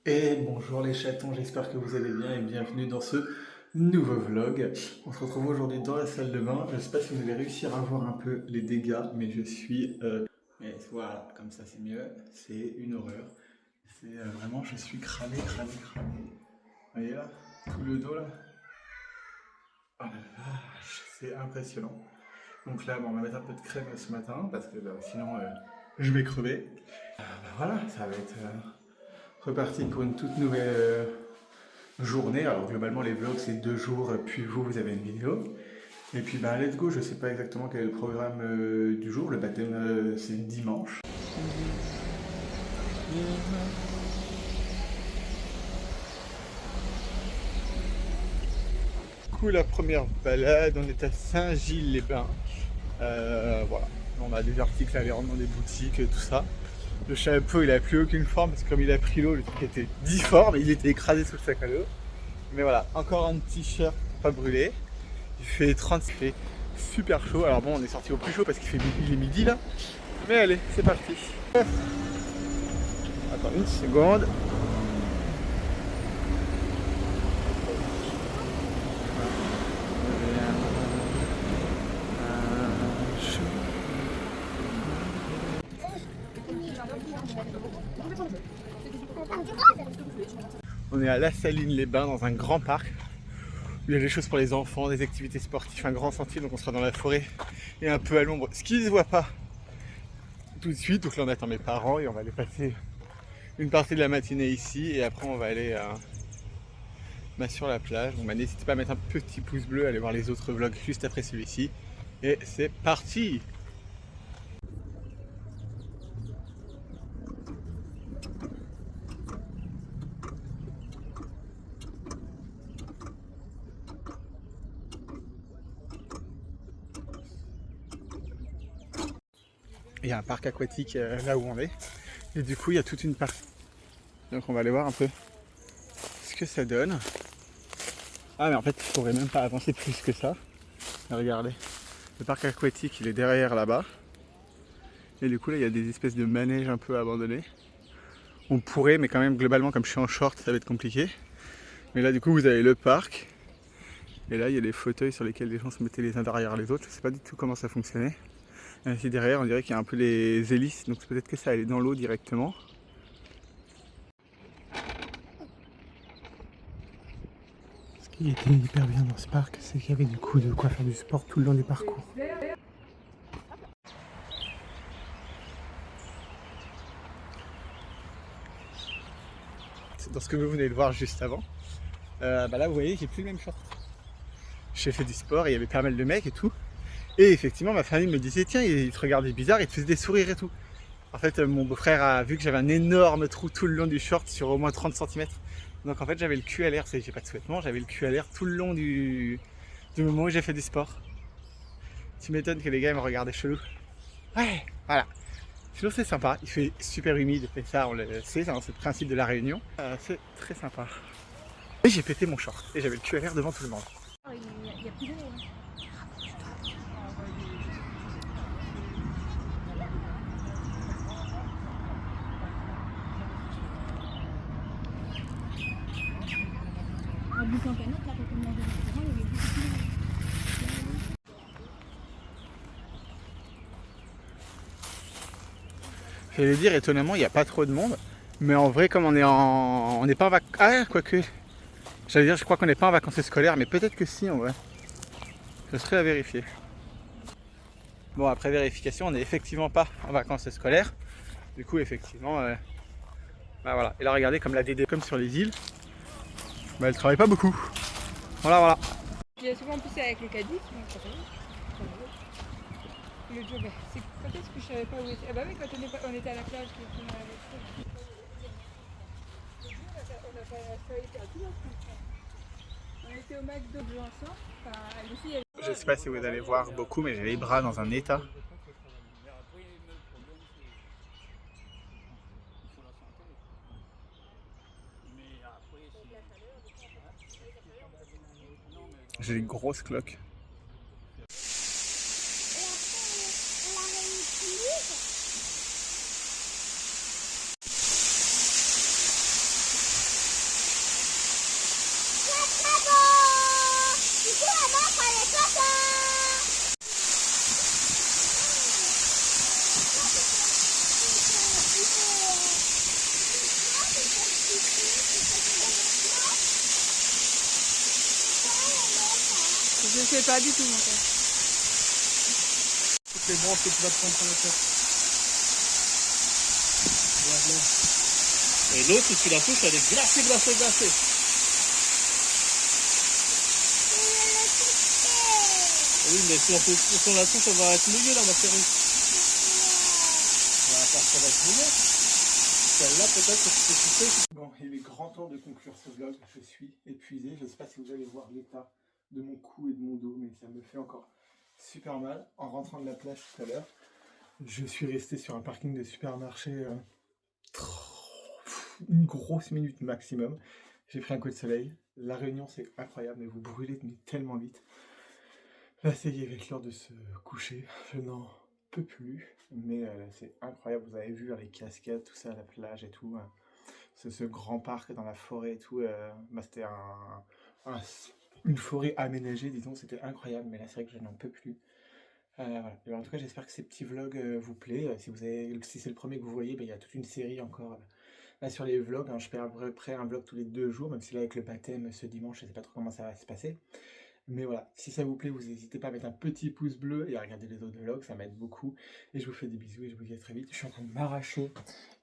Et bonjour les chatons, j'espère que vous allez bien et bienvenue dans ce nouveau vlog. On se retrouve aujourd'hui dans la salle de bain. Je ne sais pas si vous allez réussir à voir un peu les dégâts, mais je suis... Mais voilà, comme ça c'est mieux, c'est une horreur. C'est vraiment, je suis cramé. Vous voyez là, tout le dos là. Oh la vache, c'est impressionnant. Donc là, bon, on va mettre un peu de crème ce matin, parce que sinon je vais crever. Voilà, ça va être reparti pour une toute nouvelle... journée. Alors globalement les vlogs c'est 2 jours, puis vous avez une vidéo. Et puis bah let's go, je sais pas exactement quel est le programme du jour. Le baptême c'est dimanche. Du coup la première balade, on est à Saint-Gilles-les-Bains. Voilà, on a des articles à aller rendre dans des boutiques et tout ça. Le chapeau il a plus aucune forme parce que comme il a pris l'eau, le truc était difforme, il était écrasé sous le sac à dos. Mais voilà, encore un t-shirt pas brûlé. Il fait 30, il fait super chaud. Alors bon, on est sorti au plus chaud parce qu'il fait il est midi là. Mais allez, c'est parti. Attends une seconde. On est à La Saline-les-Bains dans un grand parc. Il y a des choses pour les enfants, des activités sportives, un grand sentier, donc on sera dans la forêt et un peu à l'ombre, ce qui ne se voit pas tout de suite. Donc là on attend mes parents et on va aller passer une partie de la matinée ici et après on va aller sur la plage. Donc n'hésitez pas à mettre un petit pouce bleu, aller voir les autres vlogs juste après celui-ci. Et c'est parti! Il y a un parc aquatique là où on est. Et du coup il y a toute une partie. Donc on va aller voir un peu ce que ça donne. Ah mais en fait il ne faudrait même pas avancer plus que ça. Regardez, le parc aquatique il est derrière là-bas. Et du coup là il y a des espèces de manèges un peu abandonnés. On pourrait, mais quand même globalement comme je suis en short ça va être compliqué. Mais là du coup vous avez le parc. Et là il y a des fauteuils sur lesquels les gens se mettaient les uns derrière les autres. Je sais pas du tout comment ça fonctionnait. Et ici derrière on dirait qu'il y a un peu les hélices. Donc peut-être que ça allait dans l'eau directement. Ce qui était hyper bien dans ce parc, c'est qu'il y avait du coup de quoi faire du sport tout le long des parcours. Dans ce que vous venez de voir juste avant, là vous voyez j'ai plus le même short. J'ai fait du sport et il y avait pas mal de mecs et tout. Et effectivement ma famille me disait tiens il te regardait bizarre, il te faisait des sourires et tout. En fait mon beau-frère a vu que j'avais un énorme trou tout le long du short sur au moins 30 cm. Donc en fait j'avais le cul à l'air, j'ai pas de sous-vêtements, j'avais le cul à l'air tout le long du moment où j'ai fait du sport. Tu m'étonnes que les gars me regardaient chelou. Ouais, voilà. Sinon c'est sympa, il fait super humide, et ça on le sait, c'est le principe de la Réunion. C'est très sympa. Et j'ai pété mon short et j'avais le cul à l'air devant tout le monde. Il y a plus d'eau. Un boucan canot, là, quand on mange au restaurant, il y avait beaucoup plus d'eau. J'allais dire étonnamment il n'y a pas trop de monde. Mais en vrai comme on n'est pas en vacances. Ah quoique. J'allais dire je crois qu'on n'est pas en vacances scolaires, mais peut-être que si en vrai. Ce serait à vérifier. Bon après vérification on n'est effectivement pas en vacances scolaires. Du coup effectivement voilà. Et là regardez comme la DD comme sur les îles, elle travaille pas beaucoup. Voilà. Il y a souvent poussé avec le caddie, le jour, c'est quand est-ce que je savais pas où était. Ah bah oui, quand on était à la plage, on a failli perdre. On était au McDo de ensemble. Enfin, les filles, Je sais pas si vous allez voir beaucoup, mais j'ai les bras dans un état. J'ai des grosses cloques. Je sais pas du tout mon père. Toutes les branches que tu vas te prendre sur la tête. Voilà. Et l'autre, tu la touches, elle est glacée, glacée, glacée. Oui, mais si on la touche, elle va être mouillée là, ma chérie. Bah, parce qu'elle va être mouillée. Celle-là, peut-être que tu peux toucher. Bon, il est grand temps de conclure ce vlog. Je suis épuisé. Je ne sais pas si vous allez voir l'état de mon cou et de mon dos, mais ça me fait encore super mal. En rentrant de la plage tout à l'heure, je suis resté sur un parking de supermarché une grosse minute maximum. J'ai pris un coup de soleil. La Réunion, c'est incroyable, mais vous brûlez mais tellement vite. Là, c'est avec l'heure de se coucher. Je n'en peux plus, mais c'est incroyable. Vous avez vu les cascades, tout ça, la plage et tout. Ce grand parc dans la forêt et tout. C'était une forêt aménagée, disons. C'était incroyable, mais là, c'est vrai que je n'en peux plus. Voilà. Et en tout cas, j'espère que ces petits vlogs vous plaisent. Si c'est le premier que vous voyez, il y a toute une série encore là sur les vlogs. Je fais à peu près un vlog tous les 2 jours, même si là avec le baptême ce dimanche, je ne sais pas trop comment ça va se passer. Mais voilà, si ça vous plaît, vous n'hésitez pas à mettre un petit pouce bleu et à regarder les autres vlogs, ça m'aide beaucoup. Et je vous fais des bisous et je vous dis à très vite. Je suis en train de m'arracher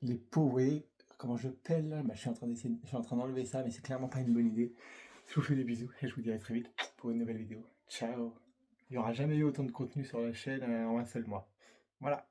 les peaux, vous voyez comment je pèle là, je suis en train d'enlever ça, mais c'est clairement pas une bonne idée. Je vous fais des bisous et je vous dis à très vite pour une nouvelle vidéo. Ciao. Il n'y aura jamais eu autant de contenu sur la chaîne en un seul mois. Voilà.